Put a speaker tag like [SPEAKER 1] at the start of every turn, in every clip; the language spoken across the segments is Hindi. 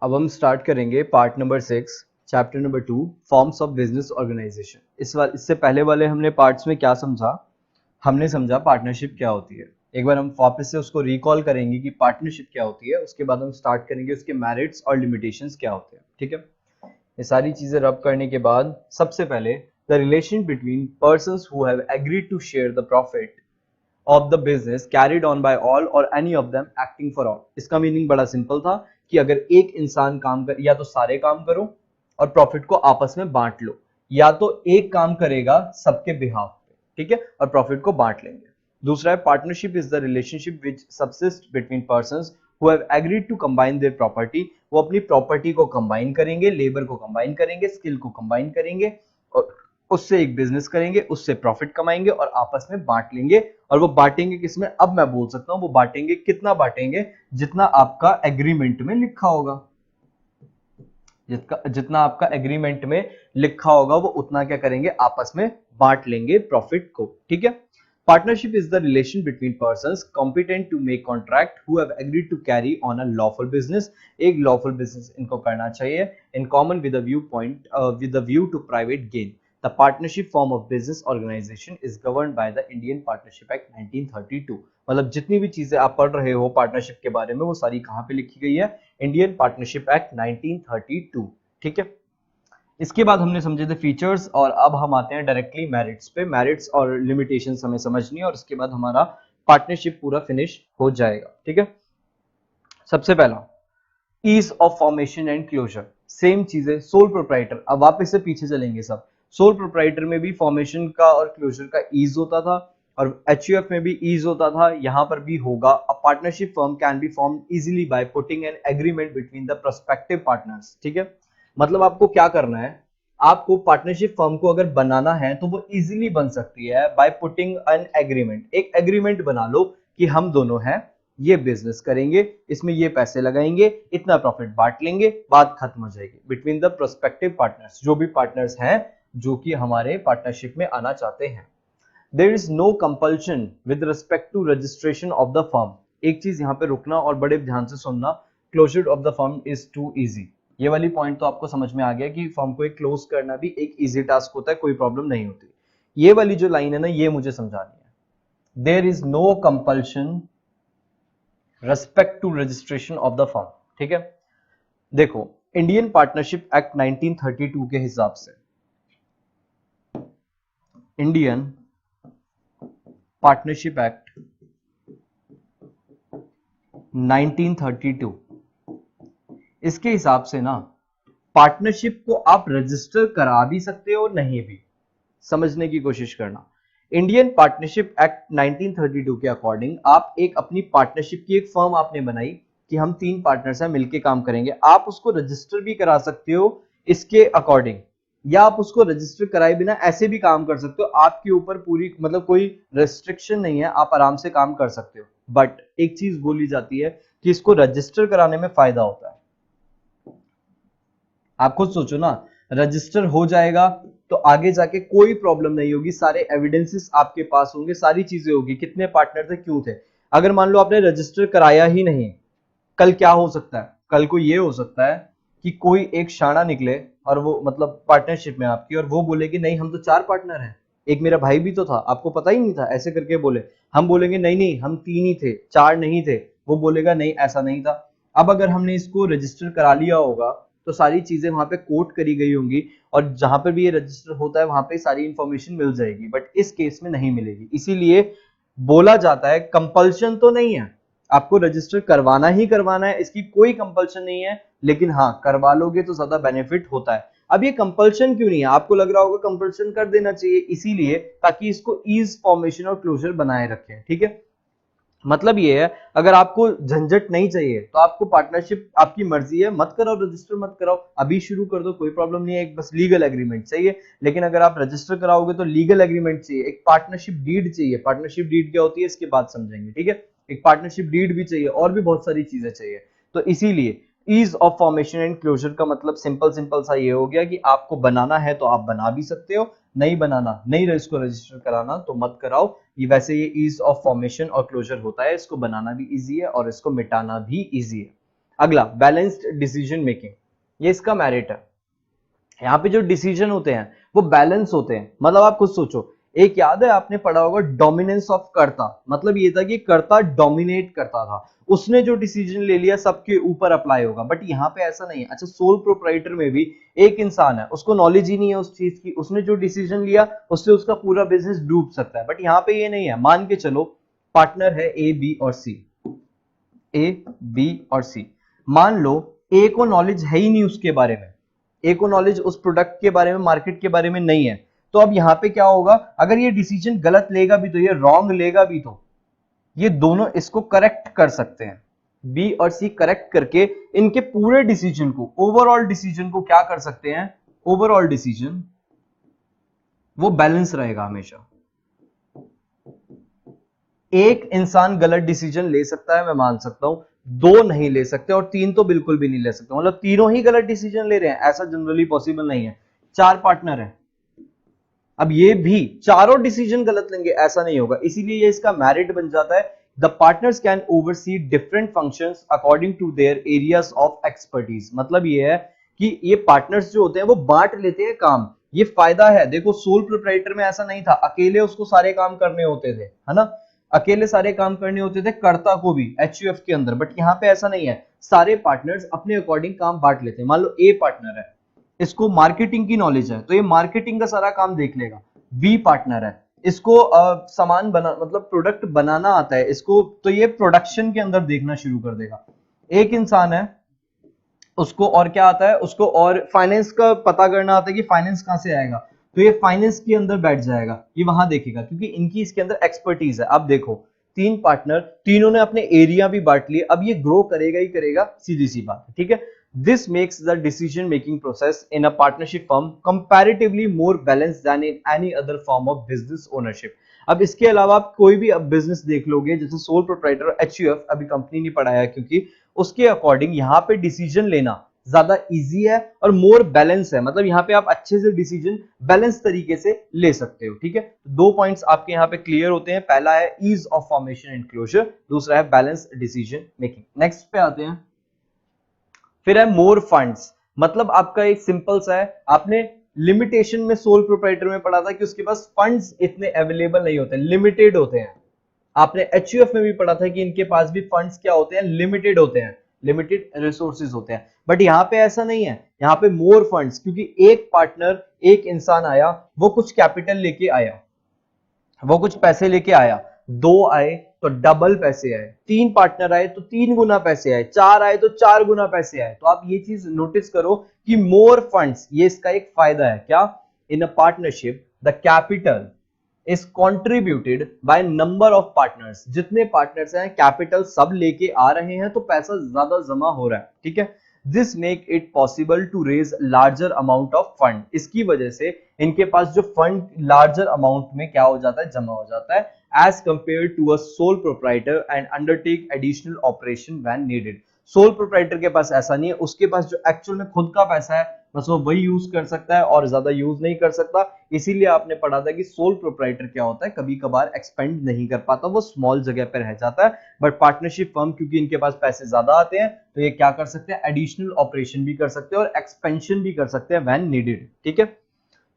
[SPEAKER 1] अब हम स्टार्ट करेंगे part number 6 chapter number 2 forms of business organisation. इससे पहले वाले हमने पार्ट्स में क्या समझा, हमने समझा पार्टनरशिप क्या होती है। एक बार हम वापस से उसको रिकॉल करेंगे कि पार्टनरशिप क्या होती है, उसके बाद हम स्टार्ट करेंगे उसके मेरिट्स और लिमिटेशंस क्या होते हैं। ठीक है, ये सारी चीजें रब करने के बाद सबसे पहले the relation between persons who have agreed to share the profit of the business carried on by all or any of them acting for all। इसका मीनिंग बड़ा सिंपल था कि अगर एक इंसान काम कर, या तो सारे काम करो और प्रॉफिट को आपस में बांट लो, या तो एक काम करेगा सबके बिहाफ पे, ठीक है, और प्रॉफिट को बांट लेंगे। दूसरा है partnership is the relationship which subsist between persons who have agreed to combine their property. वो अपनी प्रॉपर्टी को कंबाइन करेंगे, लेबर को कंबाइन करेंगे, स्किल को कंबाइन करेंगे और उससे एक बिजनेस करेंगे, उससे प्रॉफिट कमाएंगे और आपस में बांट लेंगे। और वो बांटेंगे किसमें, अब मैं बोल सकता हूं वो बांटेंगे कितना बांटेंगे, जितना आपका एग्रीमेंट में लिखा होगा। जितना आपका एग्रीमेंट में लिखा होगा वो उतना क्या करेंगे, आपस में बांट लेंगे प्रॉफिट को। ठीक है, partnership is the relation between persons competent to make contract who have agreed to carry on a lawful business. एक लॉफुल बिजनेस इनको करना चाहिए in common with a view to private gain. The partnership form of business organization is governed by the Indian Partnership Act 1932। मतलब जितनी भी चीजें आप पढ़ रहे हो पार्टनरशिप के बारे में वो सारी कहां पे लिखी गई है, इंडियन पार्टनरशिप एक्ट 1932। ठीक है, इसके बाद हमने समझे थे फीचर्स और अब हम आते हैं डायरेक्टली मेरिट्स पे। मेरिट्स और लिमिटेशंस हमें समझनी है और उसके बाद हमारा पार्टनरशिप पूरा फिनिश हो जाएगा। ठीक है, सबसे पहला ease of formation and closure. Same चीजें सोल प्रोप्राइटर, अब वापस से पीछे चलेंगे सब। सोल प्रोप्राइटर में भी फॉर्मेशन का और क्लोजर का ईज होता था और एचयूएफ में भी ईज होता था, यहां पर भी होगा। अ partnership firm can be formed easily by putting an agreement between the prospective partners. ठीक है, मतलब आपको क्या करना है, आपको पार्टनरशिप फर्म को अगर बनाना है तो वो इजीली बन सकती है बाय पुटिंग एन एग्रीमेंट। एक एग्रीमेंट बना लो कि हम दोनों हैं, ये बिजनेस करेंगे, इसमें ये पैसे लगाएंगे, इतना प्रॉफिट बांट लेंगे, बात खत्म हो जाएगी। बिटवीन द प्रोस्पेक्टिव पार्टनर्स, जो भी पार्टनर्स हैं जो कि हमारे पार्टनरशिप में आना चाहते हैं। There is no compulsion with respect to registration of the firm. एक चीज यहां पे रुकना और बड़े ध्यान से सुनना, closure of the firm is too easy. ये वाली पॉइंट तो आपको समझ में आ गया कि फर्म को एक क्लोज करना भी एक इजी टास्क होता है, कोई प्रॉब्लम नहीं होती। ये वाली जो लाइन है ना, ये मुझे समझानी है। There is no compulsion respect to registration of the firm. ठीक है, देखो इंडियन पार्टनरशिप एक्ट 1932 के हिसाब से, इंडियन पार्टनरशिप एक्ट 1932, इसके हिसाब से ना पार्टनरशिप को आप रजिस्टर करा भी सकते हो, नहीं भी। समझने की कोशिश करना, इंडियन पार्टनरशिप एक्ट 1932 के अकॉर्डिंग आप एक अपनी पार्टनरशिप की एक फर्म आपने बनाई कि हम 3 पार्टनर्स हैं मिलके काम करेंगे, आप उसको रजिस्टर भी करा सकते हो इसके अकॉर्डिंग, या आप उसको रजिस्टर कराए बिना ऐसे भी काम कर सकते हो। आपके ऊपर पूरी मतलब कोई रेस्ट्रिक्शन नहीं है, आप आराम से काम कर सकते हो। बट एक चीज बोली जाती है कि इसको रजिस्टर कराने में फायदा होता है। आप खुद सोचो ना, रजिस्टर हो जाएगा तो आगे जाके कोई प्रॉब्लम नहीं होगी, सारे एविडेंसेस आपके पास होंगे, सारी चीजें होगी, कितने पार्टनर थे, क्यों थे। अगर मान लो आपने रजिस्टर कराया ही नहीं, कल क्या हो सकता है, कल को ये हो सकता है कि कोई एक शाना निकले और वो मतलब पार्टनरशिप में आपकी, और वो बोले कि नहीं हम तो 4 पार्टनर हैं, एक मेरा भाई भी तो था, आपको पता ही नहीं था, ऐसे करके बोले। हम बोलेंगे नहीं नहीं हम 3 ही थे, 4 नहीं थे, वो बोलेगा नहीं ऐसा नहीं था। अब अगर हमने इसको रजिस्टर करा लिया होगा तो सारी चीजें वहां पे कोट करी गई होंगी और जहां पर भी ये रजिस्टर होता है वहां पे सारी इंफॉर्मेशन मिल जाएगी, बट इस केस में नहीं मिलेगी। इसीलिए बोला जाता है, कंपल्शन तो नहीं है, आपको रजिस्टर करवाना ही करवाना है, इसकी कोई कंपल्शन नहीं है, लेकिन हाँ करवा लोगे तो ज्यादा बेनिफिट होता है। अब ये कंपल्शन क्यों नहीं है, आपको लग रहा होगा कंपल्शन कर देना चाहिए, इसीलिए ताकि इसको ईज फॉर्मेशन और क्लोजर बनाए रखें। ठीक है, मतलब ये है अगर आपको झंझट नहीं चाहिए तो आपको पार्टनरशिप आपकी मर्जी है, मत कराओ रजिस्टर, मत कराओ, अभी शुरू कर दो, कोई प्रॉब्लम नहीं है, एक बस लीगल एग्रीमेंट चाहिए। लेकिन अगर आप रजिस्टर कराओगे तो लीगल एग्रीमेंट चाहिए, एक पार्टनरशिप डीड चाहिए। पार्टनरशिप डीड क्या होती है इसके बाद समझेंगे। ठीक है, एक पार्टनरशिप डीड भी चाहिए और भी बहुत सारी चीजें चाहिए। तो इसीलिए ease of formation and closure का मतलब सिंपल सिंपल सा ये हो गया कि आपको बनाना है तो आप बना भी सकते हो, नहीं बनाना, नहीं इसको रजिस्टर कराना तो मत कराओ। ये वैसे ये ईज ऑफ फॉर्मेशन और क्लोजर होता है, इसको बनाना भी इजी है और इसको मिटाना भी इजी है। अगला बैलेंस्ड डिसीजन मेकिंग, ये इसका मेरिट है। यहाँ पे जो डिसीजन होते हैं वो बैलेंस होते हैं। मतलब आप खुद सोचो, एक याद है आपने पढ़ा होगा डोमिनेंस ऑफ कर्ता, मतलब ये था कि कर्ता डोमिनेट करता था, उसने जो डिसीजन ले लिया सबके ऊपर अप्लाई होगा। बट यहाँ पे ऐसा नहीं है। अच्छा, सोल प्रोप्राइटर में भी एक इंसान है, उसको नॉलेज ही नहीं है उस चीज की, उसने जो डिसीजन लिया उससे उसका पूरा बिजनेस डूब सकता है। बट यहाँ पे ये नहीं है। मान के चलो पार्टनर है ए बी और सी, ए बी और सी। मान लो ए को नॉलेज है ही नहीं उसके बारे में, ए को नॉलेज उस प्रोडक्ट के बारे में, मार्केट के बारे में नहीं है। तो अब यहां पे क्या होगा, अगर ये डिसीजन गलत लेगा भी तो, ये रॉन्ग लेगा भी तो, ये दोनों इसको करेक्ट कर सकते हैं। बी और सी करेक्ट करके इनके पूरे डिसीजन को, ओवरऑल डिसीजन को क्या कर सकते हैं, ओवरऑल डिसीजन वो बैलेंस रहेगा हमेशा। एक इंसान गलत डिसीजन ले सकता है, मैं मान सकता हूं, दो नहीं ले सकते और तीन तो बिल्कुल भी नहीं ले सकते। मतलब तीनों ही गलत डिसीजन ले रहे हैं, ऐसा जनरली पॉसिबल नहीं है। चार पार्टनर है, अब ये भी चारों डिसीजन गलत लेंगे, ऐसा नहीं होगा। इसीलिए ये इसका मेरिट बन जाता है। The partners can oversee different functions according to their areas of expertise. मतलब ये है कि ये पार्टनर्स जो होते हैं वो बांट लेते हैं काम। ये फायदा है। देखो सोल प्रोप्राइटर में ऐसा नहीं था, अकेले उसको सारे काम करने होते थे, है ना, अकेले सारे काम करने होते थे, कर्ता को भी एचयूएफ के अंदर। बट यहाँ पे ऐसा नहीं है, सारे पार्टनर्स अपने अकॉर्डिंग काम बांट लेते हैं। मान लो ए पार्टनर है, इसको मार्केटिंग की नॉलेज है तो ये मार्केटिंग का सारा काम देख लेगा। बी पार्टनर है, इसको सामान बना, मतलब प्रोडक्ट बनाना आता है इसको, तो ये प्रोडक्शन के अंदर देखना शुरू कर देगा। एक इंसान है, उसको और क्या आता है, उसको और फाइनेंस का पता करना आता है कि फाइनेंस कहां से आएगा, तो ये फाइनेंस के अंदर बैठ जाएगा, ये वहां देखेगा क्योंकि इनकी इसके अंदर एक्सपर्टीज है। अब देखो तीन पार्टनर, तीनों ने अपने एरिया भी बांट लिए, अब ये ग्रो करेगा ही करेगा, सीधी सी बात है, ठीक है। This makes the decision making process in a partnership firm comparatively more balanced than in any other form of business ownership. अब इसके अलावा आप कोई भी अब बिजनेस देख लोगे, जैसे सोल प्रोप्राइटर, एचयूएफ, अभी कंपनी नहीं पढ़ाया क्योंकि उसके अकॉर्डिंग यहाँ पे डिसीजन लेना ज्यादा इजी है और मोर बैलेंस है। मतलब यहाँ पे आप अच्छे से डिसीजन बैलेंस तरीके से ले सकते हो, ठीक है। दो पॉइंट्स आपके यहाँ पे क्लियर होते हैं। पहला है ease of formation and closure, दूसरा है बैलेंस डिसीजन मेकिंग। नेक्स्ट पे आते हैं, फिर है मोर फंड्स। मतलब आपका एक सिंपल सा है, आपने लिमिटेशन में सोल प्रोप्राइटर में पढ़ा था कि उसके पास फंड्स इतने अवेलेबल नहीं होते, लिमिटेड होते हैं। आपने एचयूएफ में भी पढ़ा था कि इनके पास भी फंड्स क्या होते हैं, लिमिटेड होते हैं, लिमिटेड रिसोर्सेज होते हैं। बट यहाँ पे ऐसा नहीं है, यहाँ पे मोर फंड्स, क्योंकि एक पार्टनर, एक इंसान आया, वो कुछ कैपिटल लेके आया, वो कुछ पैसे लेके आया, दो आए तो डबल पैसे आए, तीन पार्टनर आए तो तीन गुना पैसे आए, चार आए तो चार गुना पैसे आए। तो आप ये चीज नोटिस करो कि मोर फंड्स, ये इसका एक फायदा है। क्या, in a partnership the capital is contributed by number of partners. जितने पार्टनर्स हैं, कैपिटल सब लेके आ रहे हैं तो पैसा ज्यादा जमा हो रहा है, ठीक है। This make it possible to raise larger amount of fund. इसकी वजह से इनके पास जो फंड लार्जर अमाउंट में क्या हो जाता है, जमा हो जाता है, as compare to a sole proprietor and undertake additional operation when needed. Sole proprietor के पास ऐसा नहीं है, उसके पास जो एक्चुअल में खुद का पैसा है बस वो वही यूज कर सकता है और ज्यादा यूज नहीं कर सकता। इसीलिए आपने पढ़ा था कि सोल प्रोप्राइटर क्या होता है, कभी कभार एक्सपेंड नहीं कर पाता, वो स्मॉल जगह पर रह जाता है। बट पार्टनरशिप फर्म, क्योंकि इनके पास पैसे ज्यादा आते हैं तो ये क्या कर सकते हैं, एडिशनल ऑपरेशन भी कर सकते हैं और एक्सपेंशन भी कर सकते हैं व्हेन नीडेड, ठीक है।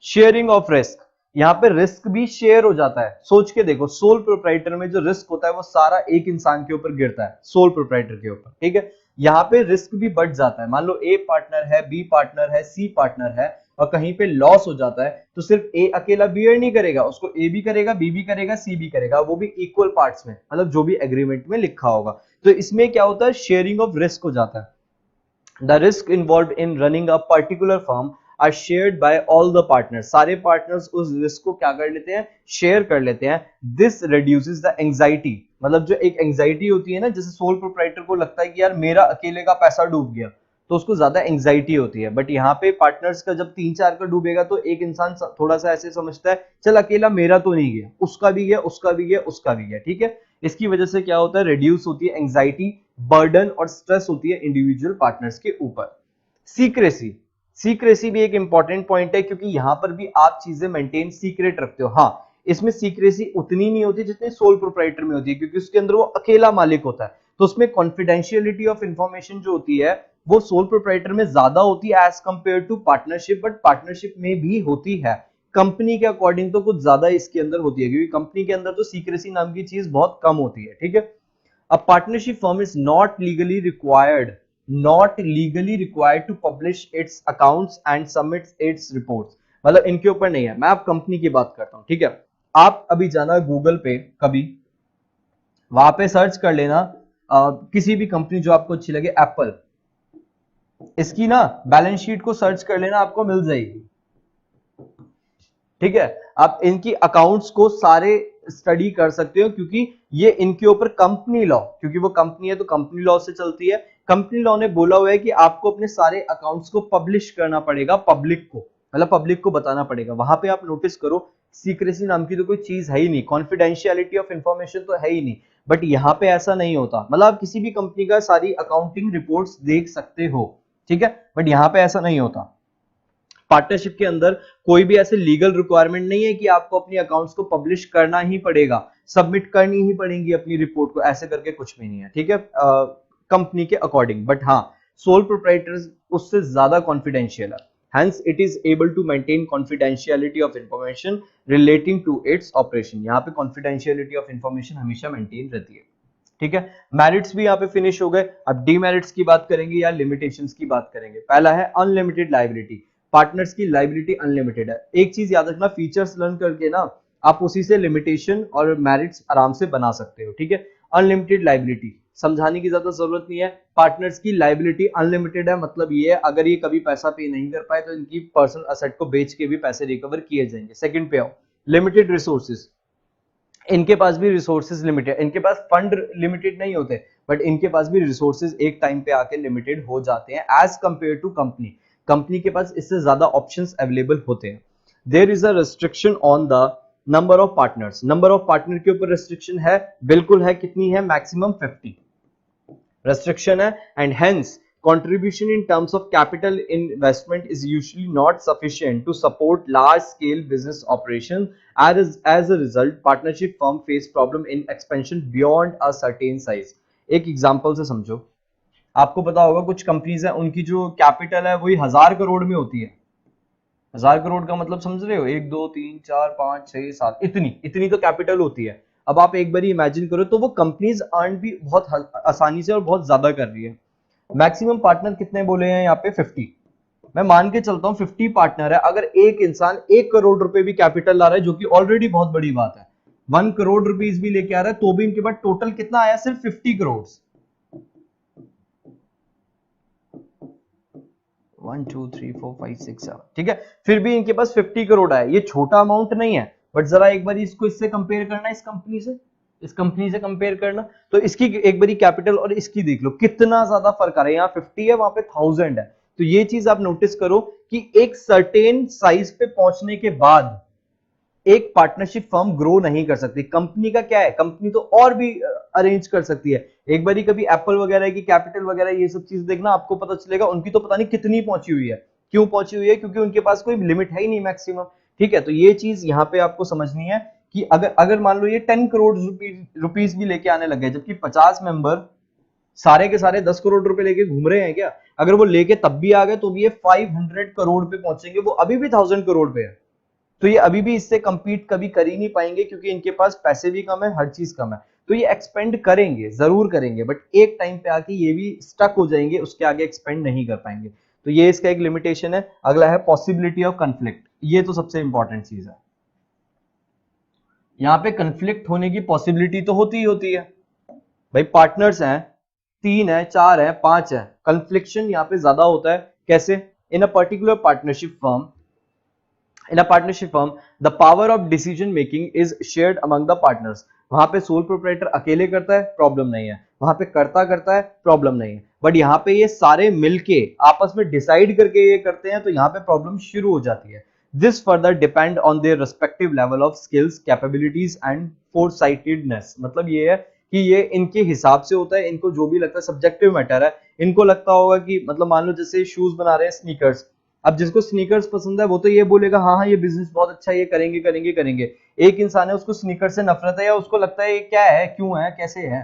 [SPEAKER 1] शेयरिंग ऑफ रिस्क, यहाँ पे रिस्क भी शेयर हो जाता है। सोच के देखो, सोल प्रोप्राइटर में जो रिस्क होता है वो सारा एक इंसान के ऊपर गिरता है, सोल प्रोप्राइटर के ऊपर, ठीक है। यहाँ पे रिस्क भी बढ़ जाता है। मान लो ए पार्टनर है, बी पार्टनर है, सी पार्टनर है और कहीं पे लॉस हो जाता है तो सिर्फ ए अकेला बियर नहीं करेगा, उसको ए भी करेगा, बी भी करेगा, सी भी करेगा, वो भी इक्वल पार्ट्स में, मतलब जो भी एग्रीमेंट में लिखा होगा। तो इसमें क्या होता है, शेयरिंग ऑफ रिस्क हो जाता है। The risk involve in running a particular firm are shared by all the partners. सारे पार्टनर्स उस रिस्क को क्या कर लेते हैं, शेयर कर लेते हैं। दिस रिड्यूसेस द एंजाइटी, मतलब जो एक एंजाइटी होती है ना, जैसे सोल प्रोप्राइटर को लगता है कि यार मेरा अकेले का पैसा डूब गया तो उसको ज्यादा एंजाइटी होती है। बट यहाँ पे पार्टनर्स का जब तीन चार का डूबेगा तो एक इंसान थोड़ा सा ऐसे समझता है, चल अकेला मेरा तो नहीं गया, उसका भी गया, उसका भी गया, उसका भी गया, ठीक है। इसकी वजह से क्या होता है, रिड्यूस होती है एंजाइटी, बर्डन और स्ट्रेस होती है इंडिविजुअल पार्टनर्स के ऊपर। सीक्रेसी, सीक्रेसी भी एक इंपॉर्टेंट पॉइंट है क्योंकि यहां पर भी आप चीजें मेंटेन सीक्रेट रखते हो। हाँ, इसमें सीक्रेसी उतनी नहीं होती जितनी सोल प्रोप्राइटर में होती है क्योंकि उसके अंदर वो अकेला मालिक होता है। तो उसमें कॉन्फिडेंशियलिटी ऑफ इंफॉर्मेशन जो होती है वो सोल प्रोप्राइटर में ज्यादा होती है as compare to partnership, but partnership में भी होती है कंपनी के अकॉर्डिंग तो कुछ ज्यादा इसके अंदर होती है, क्योंकि कंपनी के अंदर तो सीक्रेसी नाम की चीज बहुत कम होती है, ठीक है। A partnership firm is not legally required to publish its accounts and submit its reports। मतलब इनके ऊपर नहीं है, मैं आप कंपनी की बात करता हूं, ठीक है। आप अभी जाना गूगल पे, कभी वहां पे सर्च कर लेना किसी भी कंपनी जो आपको अच्छी लगे, एप्पल, इसकी ना बैलेंस शीट को सर्च कर लेना, आपको मिल जाएगी, ठीक है। आप इनकी अकाउंट्स को सारे स्टडी कर सकते हो, क्योंकि ये इनके ऊपर कंपनी लॉ, क्योंकि वो कंपनी है तो कंपनी लॉ से चलती है। कंपनी लॉ ने बोला हुआ है कि आपको अपने सारे अकाउंट्स को पब्लिश करना पड़ेगा पब्लिक को, मतलब पब्लिक को बताना पड़ेगा। वहां पे आप नोटिस करो सीक्रेसी नाम की तो कोई चीज है ही नहीं, कॉन्फिडेंशियलिटी ऑफ इंफॉर्मेशन तो है ही नहीं, बट यहाँ पे ऐसा नहीं होता। मतलब आप किसी भी कंपनी का सारी अकाउंटिंग रिपोर्ट्स देख सकते हो, ठीक है, बट यहाँ पे ऐसा नहीं होता। पार्टनरशिप के अंदर कोई भी ऐसे लीगल रिक्वायरमेंट नहीं है कि आपको अपनी अकाउंट्स को पब्लिश करना ही पड़ेगा, सबमिट करनी ही पड़ेगी अपनी रिपोर्ट को, ऐसे करके कुछ भी नहीं है, ठीक है, कंपनी के अकॉर्डिंग। बट हाँ, सोल प्रोप्राइटर्स उससे ज्यादा कॉन्फिडेंशियल है, hence it is able to maintain confidentiality of information relating to its operation। यहाँ पे confidentiality of information हमेशा मेंटेन रहती है, ठीक है। मेरिट्स भी यहाँ पे फिनिश हो गए। अब डीमेरिट्स की बात करेंगे या लिमिटेशंस की बात करेंगे। पहला है अनलिमिटेड लायबिलिटी, पार्टनर्स की लायबिलिटी अनलिमिटेड है। एक चीज याद रखना, फीचर्स लर्न करके ना आप उसी से लिमिटेशन और मेरिट्स आराम से बना सकते हो, ठीक है। अनलिमिटेड लायबिलिटी समझाने की ज्यादा जरूरत नहीं है, पार्टनर्स की लायबिलिटी अनलिमिटेड है, मतलब ये है अगर ये कभी पैसा पे नहीं कर पाए तो इनकी पर्सनल असेट को बेच के भी पैसे रिकवर किए जाएंगे। सेकंड पे आओ, लिमिटेड रिसोर्सेज, इनके पास भी रिसोर्सेज लिमिटेड, इनके पास फंड लिमिटेड नहीं होते, बट इनके पास भी रिसोर्सेज एक टाइम पे आके लिमिटेड हो जाते हैं as compare to company. Company के पास इससे ज्यादा ऑप्शंस अवेलेबल होते हैं। There is a restriction on the number of partners, number of partner के ऊपर रेस्ट्रिक्शन है, बिल्कुल है, कितनी है, मैक्सिमम 50 restriction है, and hence contribution in terms of capital investment is usually not sufficient to support large scale business operation. As a result, partnership firm face problem in expansion beyond a certain size। एक एग्जांपल से समझो, आपको पता होगा कुछ कंपनीज है उनकी जो कैपिटल है वही 1000 करोड़ में होती है। 1000 करोड़ का मतलब समझ रहे हो, 1 2 3 4 5 6 7, इतनी तो कैपिटल होती है। अब आप एक बार इमेजिन करो, तो वो कंपनीज अर्न भी बहुत आसानी से और बहुत ज्यादा कर रही है। मैक्सिमम पार्टनर कितने बोले हैं यहाँ पे, 50। मैं मान के चलता हूँ 50 पार्टनर है, अगर एक इंसान 1 करोड़ रुपए भी कैपिटल ला रहा है, जो कि ऑलरेडी बहुत बड़ी बात है, 1 करोड़ रुपीज भी लेके आ रहा है, तो भी इनके पास टोटल कितना आया, सिर्फ 50 करोड़। 1 2 3 4 5 6 7, ठीक है, फिर भी इनके पास 50 करोड़ आया। ये छोटा अमाउंट नहीं है, बट जरा एक बार इसको इससे कंपेयर करना, इस कंपनी से कंपेयर करना, तो इसकी एक बारी कैपिटल और इसकी देख लो कितना ज्यादा फर्क आ रहा है। यहाँ 50 है, वहां पे 1000 है। तो ये चीज आप नोटिस करो कि एक सर्टेन साइज पे पहुंचने के बाद एक पार्टनरशिप फर्म ग्रो नहीं कर सकती। कंपनी का क्या है, कंपनी तो और भी अरेंज कर सकती है। एक बारी कभी एप्पल वगैरह की कैपिटल वगैरह ये सब चीज देखना, आपको पता चलेगा उनकी तो पता नहीं कितनी पहुंची हुई है। क्यों पहुंची हुई है, क्योंकि उनके पास कोई लिमिट है ही नहीं मैक्सिमम, ठीक है। तो ये चीज यहाँ पे आपको समझनी है कि अगर मान लो ये 10 करोड़ रुपीज भी लेके आने लगे, जबकि 50 मेंबर सारे के सारे 10 करोड़ रुपए लेके घूम रहे हैं क्या, अगर वो लेके तब भी आ गए तो भी ये 500 करोड़ पे पहुंचेंगे, वो अभी भी 1000 करोड़ पे है। तो ये अभी भी इससे कंपीट कभी कर ही नहीं पाएंगे, क्योंकि इनके पास पैसे भी कम है, हर चीज कम है। तो ये एक्सपेंड करेंगे, जरूर करेंगे, बट एक टाइम पे आके ये भी स्टक हो जाएंगे, उसके आगे एक्सपेंड नहीं कर पाएंगे। तो ये इसका एक लिमिटेशन है। अगला है पॉसिबिलिटी ऑफ कंफ्लिक्ट, ये तो सबसे इंपॉर्टेंट चीज है। यहाँ पे कंफ्लिक्ट होने की पॉसिबिलिटी तो होती ही होती है भाई, पार्टनर्स हैं, 3 है 4 है 5 है, कंफ्लिक्शन यहाँ पे ज्यादा होता है। कैसे, in a particular partnership firm, in a partnership firm the power of decision making is shared among the partners। वहां पे सोल प्रोप्राइटर अकेले करता है, प्रॉब्लम नहीं है, वहां पे करता है, प्रॉब्लम नहीं है, बट यहाँ पे ये सारे मिलके आपस में डिसाइड करके ये करते हैं, तो यहाँ पे प्रॉब्लम शुरू हो जाती है। This further depend on their respective level of skills, capabilities and foresightedness. मतलब ये है कि ये इनके हिसाब से होता है, इनको जो भी लगता है सब्जेक्टिव मैटर है। इनको लगता होगा कि मतलब मान लो जैसे शूज बना रहे हैं, स्नीकर्स, अब जिसको स्नीकर्स पसंद है वो तो ये बोलेगा हाँ ये बिजनेस बहुत अच्छा है, ये करेंगे। एक इंसान है उसको स्नीकर्स से नफरत है, या उसको लगता है ये क्या है, क्यों है, कैसे है,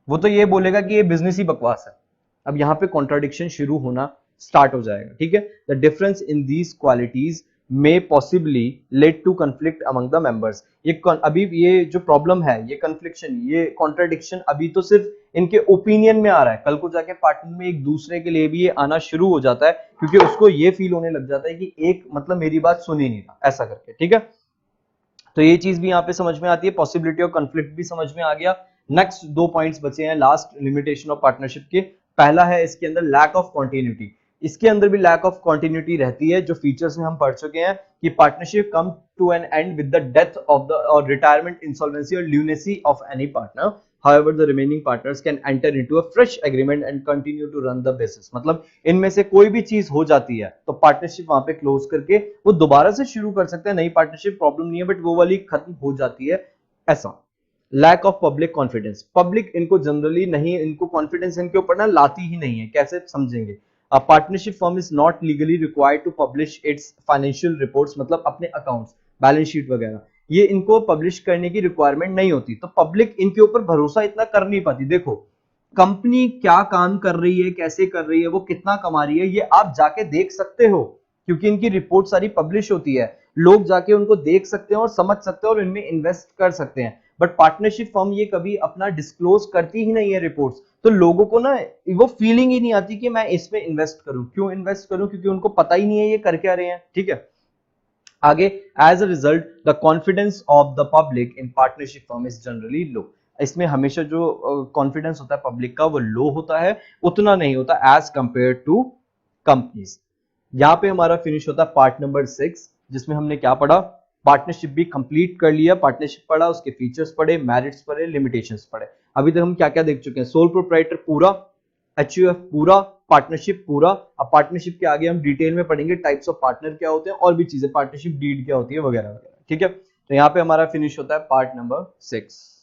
[SPEAKER 1] वो तो ये बोलेगा कि ये बिजनेस ही बकवास है। अब यहाँ पे कॉन्ट्राडिक्शन शुरू होना स्टार्ट हो जाएगा, ठीक है। The difference in these qualities may possibly lead to conflict among the members. अभी ये जो प्रॉब्लम है, ये कंफ्लिक्शन, ये कॉन्ट्राडिक्शन अभी तो सिर्फ इनके ओपिनियन में आ रहा है, कल को जाके पार्टनर में एक दूसरे के लिए भी ये आना शुरू हो जाता है, क्योंकि उसको ये फील होने लग जाता है कि एक मतलब मेरी बात सुन ही नहीं रहा, ऐसा करके, ठीक है। तो ये चीज भी यहाँ पे समझ में आती है, पॉसिबिलिटी ऑफ कंफ्लिक्ट भी समझ में आ गया। नेक्स्ट दो पॉइंट्स बचे हैं लास्ट लिमिटेशन ऑफ पार्टनरशिप के। पहला है इसके अंदर लैक ऑफ कॉन्टिन्यूटी। इसके अंदर भी लैक ऑफ कॉन्टिन्यूटी रहती है, जो फीचर्स में हम पढ़ चुके हैं कि partnership come to an end with the death of the और रिटायरमेंट, इंसॉल्वेंसी और lunacy of any partner. However, the remaining partners can enter into a fresh agreement and continue to run the business। मतलब इनमें से कोई भी चीज हो जाती है तो पार्टनरशिप वहां पे क्लोज करके वो दोबारा से शुरू कर सकते हैं, नई पार्टनरशिप, प्रॉब्लम नहीं है, बट वो वाली खत्म हो जाती है, ऐसा। Lack of public confidence. Public इनको जनरली नहीं, इनको कॉन्फिडेंस इनके ऊपर ना लाती ही नहीं है, कैसे समझेंगे। A partnership firm is not legally required to publish its financial reports, मतलब अपने अकाउंट्स, बैलेंस शीट वगैरह, ये इनको पब्लिश करने की रिक्वायरमेंट नहीं होती, तो पब्लिक इनके ऊपर भरोसा इतना कर नहीं पाती। देखो कंपनी क्या काम कर रही है, कैसे कर रही है, वो कितना कमा रही है, ये आप जाके देख सकते हो, क्योंकि इनकी रिपोर्ट सारी पब्लिश होती है, लोग जाके उनको देख सकते हैं और समझ सकते हैं और इनमें इन्वेस्ट कर सकते हैं। बट पार्टनरशिप फर्म ये कभी अपना डिस्क्लोज करती ही नहीं है रिपोर्ट्स, तो लोगों को ना वो फीलिंग ही नहीं आती कि मैं इसमें इन्वेस्ट करूं। क्यों इन्वेस्ट करूं? क्योंकि उनको पता ही नहीं है ये कर क्या रहे हैं, ठीक है। आगे, as a result the confidence of the public in partnership firm is generally low. इसमें हमेशा जो कॉन्फिडेंस होता है पब्लिक का वो लो होता है, उतना नहीं होता एज कंपेयर टू कंपनीज। यहां पे हमारा फिनिश होता है पार्ट नंबर 6, जिसमें हमने क्या पढ़ा, पार्टनरशिप भी कंप्लीट कर लिया, पार्टनरशिप पढ़ा, उसके फीचर्स पढ़े, मेरिट्स पढ़े, लिमिटेशंस पढ़े। अभी तक हम क्या क्या देख चुके हैं, सोल प्रोप्राइटर पूरा, एचयूएफ पूरा, पार्टनरशिप पूरा। अब पार्टनरशिप के आगे हम डिटेल में पढ़ेंगे टाइप्स ऑफ पार्टनर क्या होते हैं और भी चीजें, पार्टनरशिप डीड क्या होती है वगैरह वगैरह, ठीक है। तो यहाँ पे हमारा फिनिश होता है पार्ट नंबर 6।